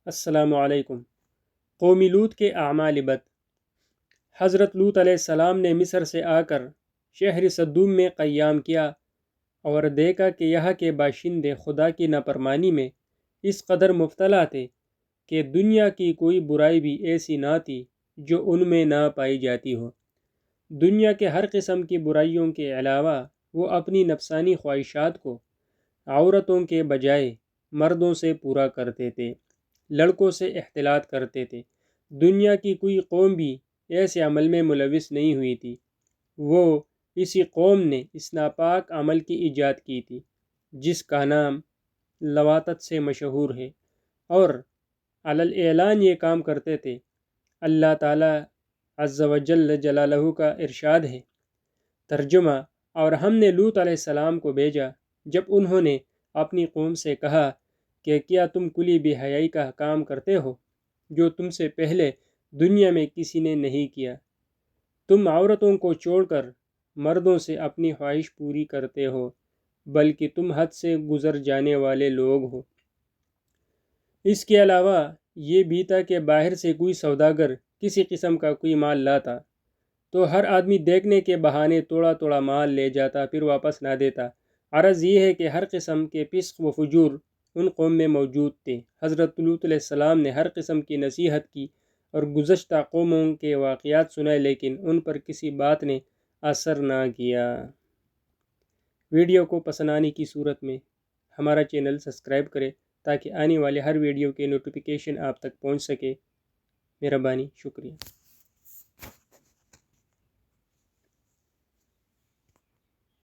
السلام علیکم۔ قومی لوط کے اعمال بد۔ حضرت لوط علیہ السلام نے مصر سے آ کر شہر صدوم میں قیام کیا اور دیکھا کہ یہاں کے باشندے خدا کی نافرمانی میں اس قدر مبتلا تھے کہ دنیا کی کوئی برائی بھی ایسی نہ تھی جو ان میں نہ پائی جاتی ہو۔ دنیا کے ہر قسم کی برائیوں کے علاوہ وہ اپنی نفسانی خواہشات کو عورتوں کے بجائے مردوں سے پورا کرتے تھے، لڑکوں سے اختلاط کرتے تھے۔ دنیا کی کوئی قوم بھی ایسے عمل میں ملوث نہیں ہوئی تھی۔ وہ اسی قوم نے اس ناپاک عمل کی ایجاد کی تھی جس کا نام لواطت سے مشہور ہے، اور علی الاعلان یہ کام کرتے تھے۔ اللہ تعالیٰ عز و جل جلالہ کا ارشاد ہے، ترجمہ: اور ہم نے لوط علیہ السلام کو بھیجا جب انہوں نے اپنی قوم سے کہا کہ کیا تم کلی بے حیائی کا کام کرتے ہو جو تم سے پہلے دنیا میں کسی نے نہیں کیا؟ تم عورتوں کو چھوڑ کر مردوں سے اپنی خواہش پوری کرتے ہو، بلکہ تم حد سے گزر جانے والے لوگ ہو۔ اس کے علاوہ یہ بھی تھا کہ باہر سے کوئی سوداگر کسی قسم کا کوئی مال لاتا تو ہر آدمی دیکھنے کے بہانے تھوڑا تھوڑا مال لے جاتا، پھر واپس نہ دیتا۔ عرض یہ ہے کہ ہر قسم کے فسق و فجور ان قوم میں موجود تھے۔ حضرت لوط علیہ السلام نے ہر قسم کی نصیحت کی اور گزشتہ قوموں کے واقعات سنائے، لیکن ان پر کسی بات نے اثر نہ کیا۔ ویڈیو کو پسند آنے کی صورت میں ہمارا چینل سبسکرائب کریں تاکہ آنے والے ہر ویڈیو کے نوٹیفیکیشن آپ تک پہنچ سکے۔ مہربانی، شکریہ۔